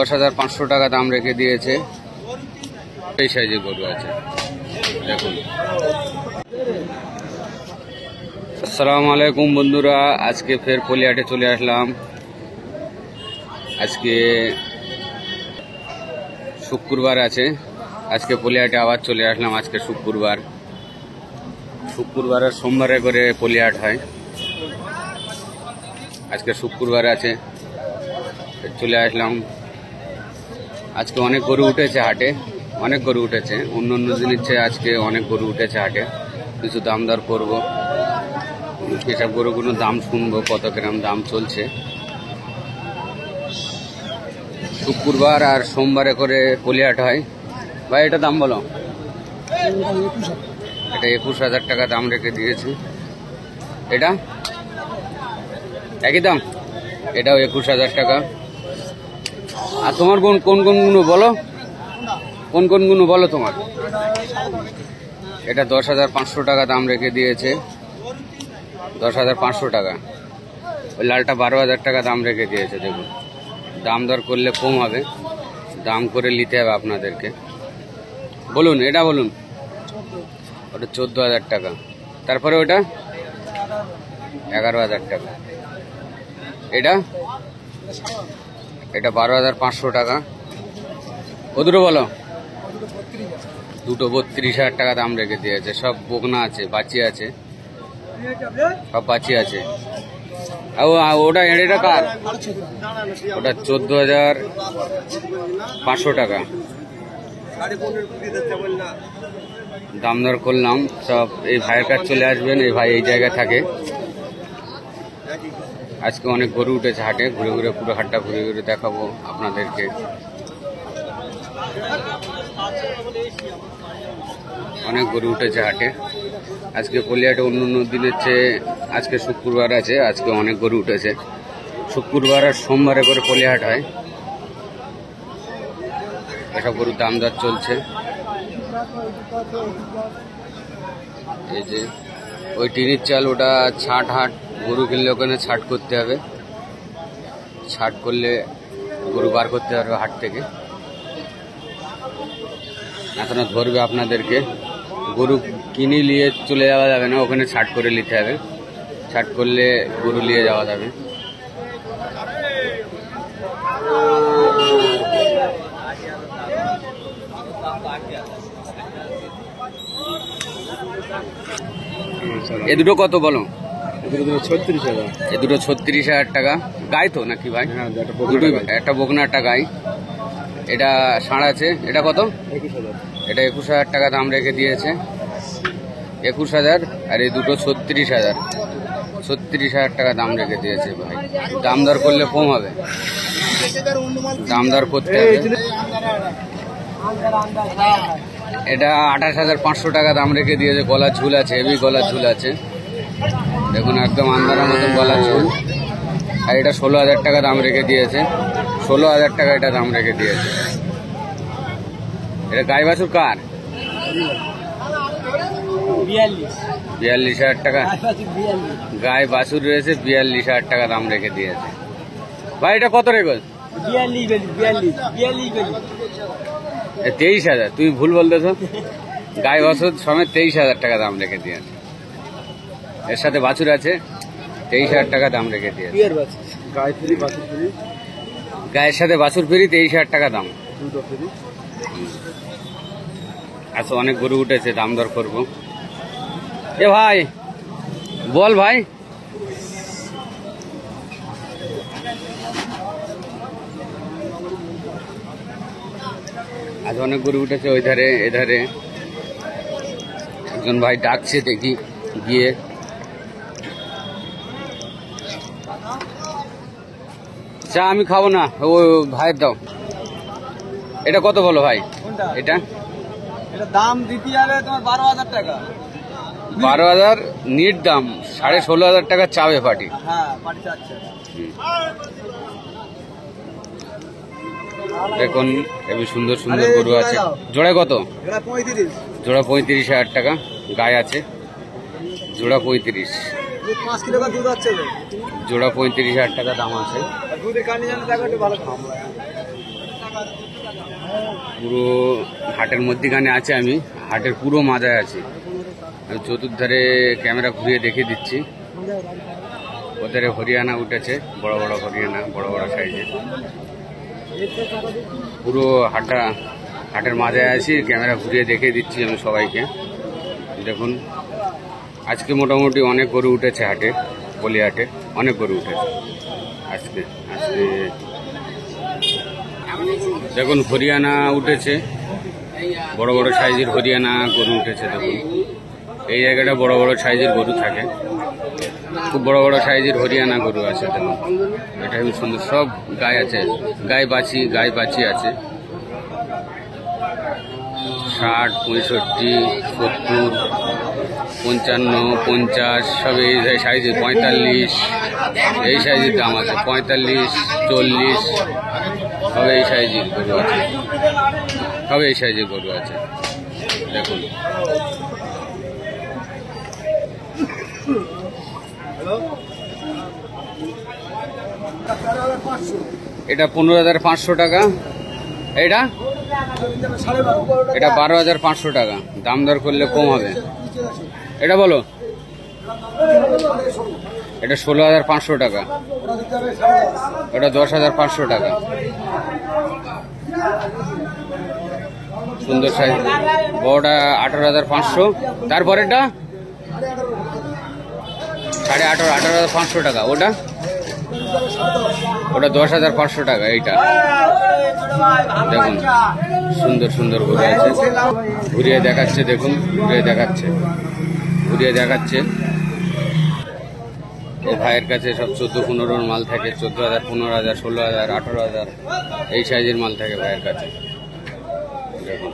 10,500 টাকা দাম রেখে দিয়েছে। এই সাইজের গরু আছে দেখুন। আসসালামু আলাইকুম বন্ধুরা, আজকে ফের পলিহাটে চলে আসলাম। আজকে শুক্রবার আছে, আজকে পলিহাটে আবার চলে আসলাম। আজকে শুক্রবার আর সোমবারে করে পলিহাট হয়। আজকে শুক্রবার আছে, চলে আসলাম। আজকে অনেক গরু উঠেছে হাটে, অনেক গরু উঠেছে। অন্য অন্য দিনের চেয়ে আজকে অনেক গরু উঠেছে হাটে। কিছু দাম দর করবো, এসব গরুগুলোর দাম শুনবো, কত গ্রাম দাম চলছে। শুক্রবার আর সোমবারে করে পলিহাট হয়। ভাই এটা দাম বলো। এটা 21,000 টাকা দাম রেখে দিয়েছে। এটা একই দাম, এটাও 21,000 টাকা। আর তোমার কোন কোন গুলো বলো, কোন কোন গুলো বলো তোমার। এটা 10,500 টাকা দাম রেখে দিয়েছে, 10,500 টাকা। ওই লালটা 12,000 টাকা দাম রেখে দিয়েছে। দেখুন, দাম দর করলে কম হবে, দাম করে নিতে হবে আপনাদেরকে। বলুন, এটা বলুন। ওটা 14,000 টাকা। তারপরে ওটা 11,000 টাকা। এটা 12,500 টাকা। ও দুটো বলো। দুটো 32,000 টাকা দাম রেখে দিয়েছে। সব বকনা আছে, বাচ্চি আছে, সব বাচ্চি আছে। ওটা এড়েটা কার? ওটা 14,500 টাকা দাম দর করলাম। সব এই ভাইয়ের কাছে চলে আসবেন, এই ভাই এই জায়গায় থাকে। আজকে অনেক গরু উঠেছে হাটে, ঘুরে ঘুরে পুরো হাটটা ঘুরে ঘুরে দেখাবো আপনাদেরকে। অনেক গরু উঠেছে হাটে আজকে পলিহাটে। অন্য অন্য দিনের চেয়ে আজকে শুক্রবার আছে, আজকে অনেক গরু উঠেছে। শুক্রবার আর সোমবারে করে পলিহাট হয়। এসব গরুর দাম দর চলছে। এই যে ওই টিনের চাল, ওটা ছাট হাট। গরু কিনলে ওখানে ছাট করতে হবে, ছাট করলে গরু বার করতে পারবে হাট থেকে। এখন ধরবে আপনাদেরকে, গরু কিনে নিয়ে চলে যাওয়া যাবে না, ওখানে ছাট করে নিতে হবে। ছাট করলে গরু নিয়ে যাওয়া যাবে। এ দুটো কত বলো? এ দুটো 36,000 টাকা। গাই তো নাকি ভাই? একটা বকনা, একটা গাই। এটা ষাঁড় আছে। এটা কত? এটা 21,000 টাকা দাম রেখে দিয়েছে। 21,000। আর এই দুটো 36,000। 36,000 টাকা দাম রেখে দিয়েছে ভাই। দাম দর করলে কম হবে, দাম দর করতে হবে। এটা 28,500 টাকা দাম রেখে দিয়েছে। গলার ঝুল আছে, হেভি গলার ঝুল আছে। দেখুন, একদম আন্দারার মতন গলার ঝুল। আর এটা 16,000 টাকা দাম রেখে দিয়েছে। 16,000 টাকা এটা দাম রেখে দিয়েছে। এটা গাই বাছুর কার? 42,000 টাকা গাই বাছুর রয়েছে। 42,000 টাকা দাম রেখে দিয়েছে ভাই। এটা কত রেখে? 23,000। তুমি ভুল বলতেছ, গাই বাছুর সমেত 23,000 টাকা দাম রেখে দিয়েছে। এর সাথে বাছুর আছে, 23,000 টাকা দাম রেখে দিয়েছে। গায়ের সাথে বাছুর ফ্রি, 23,000 টাকা দাম। আচ্ছা, অনেক গরু উঠেছে, দাম দর করবো। এ ভাই বল ভাই। আজ অনেক গরু উঠেছে। ওই ধারে, এধারে একজন ভাই ডাকছে, দেখি গিয়ে। চা আমি খাবো না, ও ভাইয়ের দাও। এটা কত বলো ভাই? এটা দাম দিতে যাবে তোমার 12,000 টাকা। 12,000 নিট দাম, 16,500 টাকা চাবে পাটি। হ্যাঁ, পাটি চাচ্ছে। দেখুন, এবি সুন্দর সুন্দর গরু আছে। জোড়া কত? জোড়া 35,000 টাকা। গায়ে আছে জোড়া 35। 5 কিলো দুধ আছে। জোড়া 35,000 টাকা দাম আছে। পুরো হাটের মধ্যিখানে আছে, আমি হাটের পুরো মাথায় আছি। আমি চতুর্ধারে ক্যামেরা ঘুরিয়ে দেখিয়ে দিচ্ছি। ওধারে হরিয়ানা উঠেছে, বড় বড় হরিয়ানা, বড় বড় সাইজের। পুরো হাটের মাথায় আছি, ক্যামেরা ঘুরিয়ে দেখিয়ে দিচ্ছি আমি সবাইকে। দেখুন আজকে মোটামুটি অনেক গরু উঠেছে হাটে, বলি হাটে অনেক গরু উঠেছে আজকে। দেখুন হরিয়ানা উঠেছে, বড় বড় সাইজের হরিয়ানা গরু উঠেছে। দেখুন এই জায়গাটা বড় বড় সাইজের গরু থাকে, খুব বড় বড় সাইজের হরিয়ানা গরু আছে। দেখুন এটা খুব সুন্দর, সব গায়ে আছে, গায়ে বাছি আছে। 60, 65, 70, 55, 50 সব এই সাইজের। 45 এই সাইজের দাম আছে, 45, 40 সব এই সাইজের গরু আছে, সব এই সাইজের গরু আছে। দেখুন এটা 15,500 টাকা, এটা 12,500 টাকা। দাম দর করলে কম হবে। এটা বলো, এটা 16,500 টাকা, এটা 10,500 টাকা। সুন্দর সাইজ, বড়টা 18,500। তারপরেটা 18,500 টাকা। ওটা 10,500 টাকা। এইটা দেখুন সুন্দর সুন্দর গরু আছে, ঘুরিয়ে দেখাচ্ছে। দেখুন ঘুরিয়ে দেখাচ্ছে। এই ভাইয়ের কাছে সব 14-15 মাল থাকে। 14,000, 15,000, 16,000, 18,000 এই সাইজের মাল থাকে ভাইয়ের কাছে। দেখুন